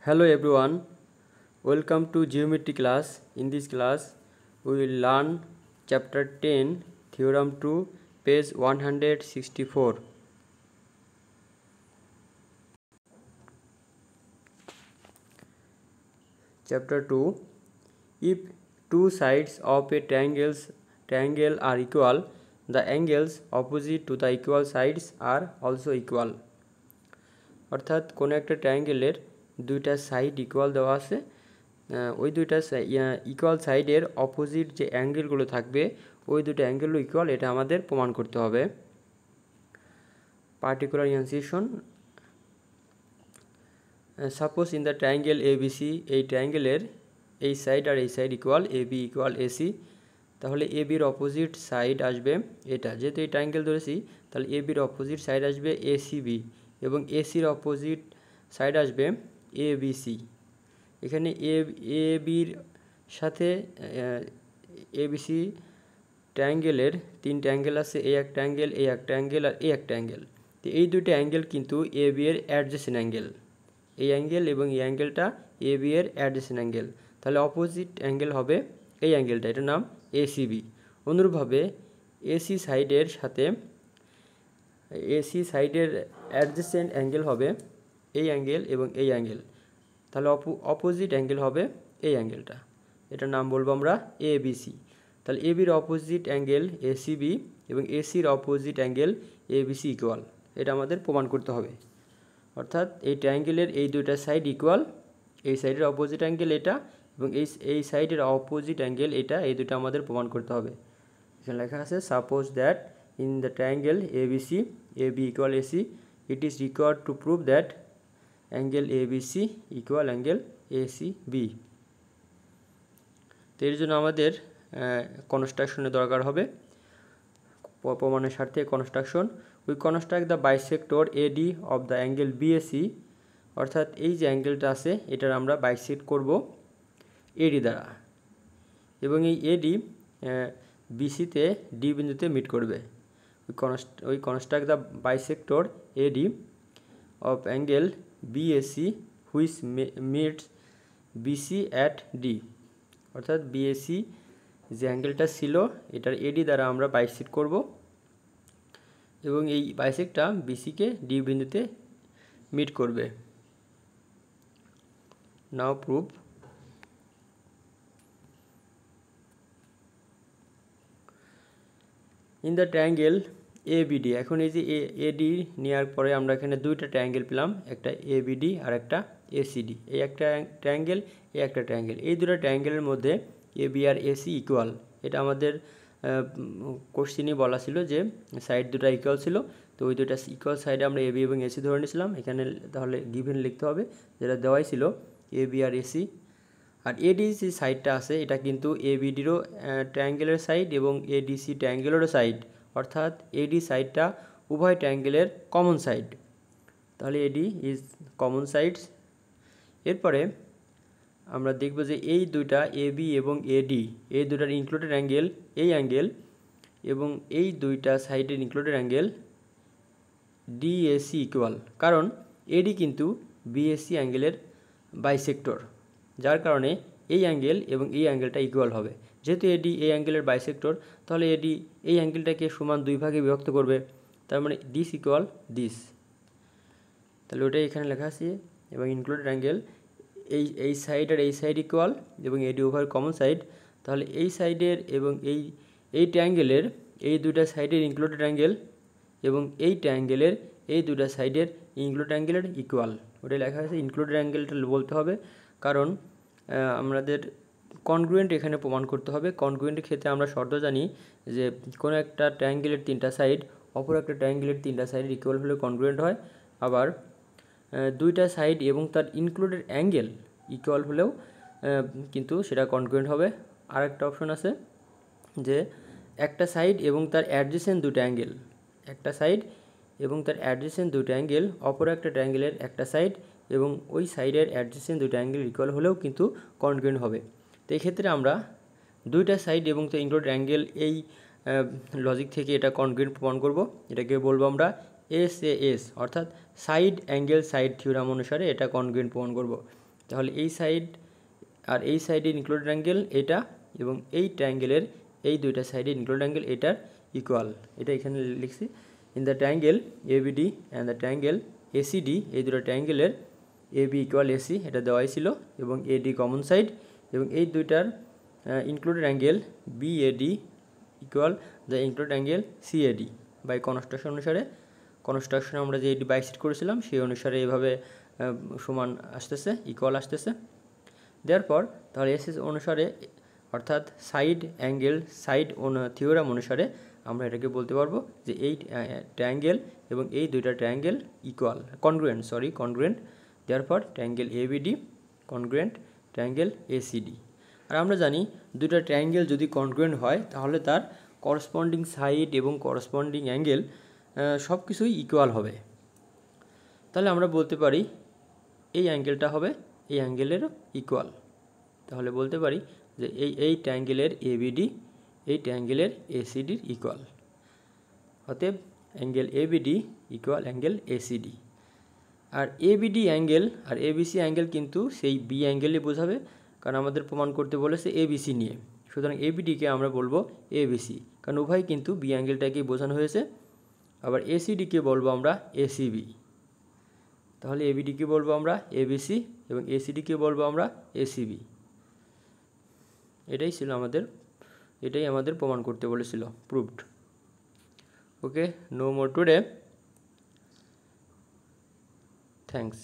Hello everyone, welcome to geometry class. In this class, we will learn chapter 10, theorem 2, page 164. Chapter 2. If two sides of a triangle are equal, the angles opposite to the equal sides are also equal. অর্থাৎ কোনো একটা ট্রায়াঙ্গেলের দুইটা side equal দেওয়া আছে, ওই দুইটা equal সাইডের opposite যে অ্যাঙ্গেলগুলো থাকবে ওই দুটো অ্যাঙ্গেলও ইকুয়াল, এটা আমাদের প্রমাণ করতে হবে। Particular incision, suppose in the triangle ABC, এই ট্রায়াঙ্গেলের এই সাইড আর এই side equal, AB equal AC, তাহলে এবির অপোজিট সাইড আসবে এটা, যেহেতু এই ট্রায়াঙ্গেল ধরেছি তাহলে এবির অপোজিট সাইড আসবে এসিবি এবং এসির অপোজিট সাইড আসবে এবিসি। এখানে এবির সাথে এবিসি ট্রায়াঙ্গেলের তিনটে অ্যাঙ্গেল আছে, এই একটা অ্যাঙ্গেল, এই একটা অ্যাঙ্গেল আর এই একটা অ্যাঙ্গেল। তো এই দুটো অ্যাঙ্গেল কিন্তু এবি এর অ্যাডজেসেন্ট অ্যাঙ্গেল, এই অ্যাঙ্গেল এবং এই অ্যাঙ্গেলটা এবি এর অ্যাডজেসেন্ট অ্যাঙ্গেল, তাহলে অপোজিট অ্যাঙ্গেল হবে এই অ্যাঙ্গেলটা, এটার নাম এসিবি। অনুরূপভাবে এসি সাইডের সাথে এসি সাইডের অ্যাডজেসেন্ট অ্যাঙ্গেল হবে এই অ্যাঙ্গেল এবং এই অ্যাঙ্গেল, তাহলে অপোজিট অ্যাঙ্গেল হবে এই অ্যাঙ্গেলটা, এটার নাম বলবো আমরা এবিসি। তাহলে এবির অপোজিট অ্যাঙ্গেল এসিবি এবং এসির অপোজিট অ্যাঙ্গেল এবিসি ইকুয়াল, এটা আমাদের প্রমাণ করতে হবে। অর্থাৎ এই ট্রায়াঙ্গেলের এই দুইটা সাইড ইকুয়াল, এই সাইডের অপোজিট অ্যাঙ্গেল এটা এবং এই সাইডের অপোজিট অ্যাঙ্গেল এটা, এই দুটো আমাদের প্রমাণ করতে হবে। এখানে লেখা আছে suppose that in the triangle ABC AB equal AC, it is required to prove that angle ABC equal angle ACB. তো এর জন্য আমাদের কনস্ট্রাকশনের দরকার হবে, প্রমাণের স্বার্থে construction. We construct the bisector AD of the angle BAC, অর্থাৎ এই যে অ্যাঙ্গেলটা আছে এটার আমরা বাইসেক্ট করব এডি দ্বারা, এবং এই এডি বিসিতে ডি বিন্দুতে মিট করবে। We construct the bisector AD of angle BAC which meets BC at D, অর্থাৎ বিএসি যে অ্যাঙ্গেলটা ছিল এটার এডি দ্বারা আমরা বাইসেক্ট করব এবং এই বাইসেক্টটা বিসিকে ডি বিন্দুতে মিট করবে। Now prove. In the triangle ABD, এখন এই যে এডি নেওয়ার পরে আমরা এখানে দুইটা ট্রায়াঙ্গেল পেলাম, একটা এবিডি আর একটা এসিডি, এই একটা ট্রায়াঙ্গেল, এই একটা ট্রায়াঙ্গেল, এই দুটো ট্রায়াঙ্গেলের মধ্যে এবি আর এসি ইকুয়াল, এটা আমাদের কোশ্চেনই বলা ছিল যে সাইড দুটো ইকুয়াল ছিল, তো ওই দুটা ইকুয়াল সাইডে আমরা এবি এবং এসি ধরে নিয়েছিলাম। এখানে তাহলে গিভেন লিখতে হবে, যেটা দেওয়াই ছিল এবি আর এসি। আর এডি যে সাইডটা আছে এটা কিন্তু এবিডিরও ট্রায়াঙ্গেলের সাইড এবং এডিসি ট্রায়াঙ্গেলেরও সাইড, অর্থাৎ এডি সাইডটা উভয় ট্রায়াঙ্গেলের কমন সাইড, তাহলে এডি ইজ কমন সাইডস। এরপরে আমরা দেখব যে এই দুইটা এবি এবং এডি, এই দুটার ইনক্লুডেড অ্যাঙ্গেল এই অ্যাঙ্গেল এবং এই দুইটা সাইডের ইনক্লুডেড অ্যাঙ্গেল ডিএসি ইকুয়াল, কারণ এডি কিন্তু বিএসি অ্যাঙ্গেলের বাইসেক্টর, যার কারণে এই অ্যাঙ্গেল এবং এই অ্যাঙ্গেলটা ইকুয়াল হবে। যেহেতু এডি এই অ্যাঙ্গেলের বাইসেক্টর, তাহলে এডি এই অ্যাঙ্গেলটাকে সমান দুই ভাগে বিভক্ত করবে, তার মানে দিস ইকুয়াল দিস, তাহলে ওটাই এখানে লেখা আছে। এবং ইনক্লুডেড অ্যাঙ্গেল এই সাইড আর এই সাইড ইকুয়াল এবং এডি উভয় কমন সাইড, তাহলে এই সাইডের এবং এই ট্রায়াঙ্গেলের এই দুটা সাইডের ইনক্লুডেড অ্যাঙ্গেল এবং এই ট্রায়াঙ্গেলের এই দুটা সাইডের ইনক্লুডেড অ্যাঙ্গেলের ইকুয়াল, ওটাই লেখা আছে। ইনক্লুডেড অ্যাঙ্গেলটা বলতে হবে কারণ আমাদের কনগ্রুয়েন্ট এখানে প্রমাণ করতে হবে। কনগ্রুয়েন্টের ক্ষেত্রে আমরা শর্ত জানি যে কোনো একটা ট্রায়াঙ্গেলের তিনটা সাইড অপর একটা ট্রায়াঙ্গেলের তিনটা সাইডের ইকুয়াল হলে কনগ্রুয়েন্ট হয়, আবার দুইটা সাইড এবং তার ইনক্লুডেড অ্যাঙ্গেল ইকুয়াল হলেও কিন্তু সেটা কনগ্রুয়েন্ট হবে। আর একটা অপশন আছে যে একটা সাইড এবং তার অ্যাডজেসেন্ট দুটো অ্যাঙ্গেল, একটা সাইড এবং তার অ্যাডজেসেন্ট দুটো অ্যাঙ্গেল অপর একটা ট্রায়াঙ্গেলের একটা সাইড এবং ওই সাইডের অ্যাডজেসেন্ট দুটো অ্যাঙ্গেল ইকুয়াল হলেও কিন্তু কনগ্রুয়েন্ট হবে। তো এই ক্ষেত্রে আমরা দুইটা সাইড এবং তার ইনক্লুডেড অ্যাঙ্গেল এই লজিক থেকে এটা কনগ্রুয়েন্ট প্রমাণ করব, এটাকে বলবো আমরা এস, অর্থাৎ সাইড অ্যাঙ্গেল সাইড থিওরাম অনুসারে এটা কনগ্রুয়েন্ট প্রমাণ করব। তাহলে এই সাইড আর এই সাইডে ইনক্লুডেড অ্যাঙ্গেল এটা, এবং এই ট্রায়াঙ্গেলের এই দুইটা সাইডে ইনক্লুডেড অ্যাঙ্গেল এটার ইকুয়াল। এটা এখানে লিখছি, in the triangle ABD and the triangle ACD, এই দুটো ট্রায়াঙ্গেলের এবি ইকুয়াল এসি এটা দেওয়াই ছিল, এবং এডি কমন সাইড, এবং এই দুইটার included angle BAD equal the included angle CAD by construction অনুসারে। কনস্ট্রাকশনে আমরা যে এডি বাইসেট করেছিলাম সেই অনুসারে এভাবে সমান আসতেছে, ইকুয়াল আসতেছে। দেয়ারপর তাহলে এসএস অনুসারে অর্থাৎ সাইড অ্যাঙ্গেল সাইড থিওরাম অনুসারে আমরা এটাকে বলতে পারবো যে এই ট্রায়াঙ্গেল এবং এই দুইটা ট্রায়াঙ্গেল ইকুয়াল, কনগ্রুয়েন্ট। দেয়ারপর triangle ABD congruent triangle ACD. আর আমরা জানি দুইটা ট্রায়াঙ্গেল যদি কনগ্রুয়েন্ট হয় তাহলে তার করসপন্ডিং সাইড এবং করসপন্ডিং অ্যাঙ্গেল সব কিছুই ইকুয়াল হবে। তাহলে আমরা বলতে পারি এই অ্যাঙ্গেলটা হবে এই অ্যাঙ্গেলেরও ইকুয়াল। তাহলে বলতে পারি যে এই ট্রায়াঙ্গেলের এবিডি এই ট্রায়াঙ্গেলের এসিডির ইকুয়াল। অতএব angle ABD equal angle ACD. আর এবিডি অ্যাঙ্গেল আর এবিসি অ্যাঙ্গেল কিন্তু সেই বি অ্যাঙ্গেলই বোঝাবে, কারণ আমাদের প্রমাণ করতে বলেছে এবিসি নিয়ে। সুতরাং এবিডিকে আমরা বলবো এবিসি, কারণ উভয় কিন্তু বি অ্যাঙ্গেলটাকেই বোঝানো হয়েছে। আবার এসিডিকে বলবো আমরা এসিবি। তাহলে এবিডিকে বলবো আমরা এবিসি এবং এসিডিকে বলবো আমরা এসিবি। এটাই আমাদের প্রমাণ করতে বলেছিল, প্রুভড। ওকে, নো মোর টুডে। থ্যাঙ্কস।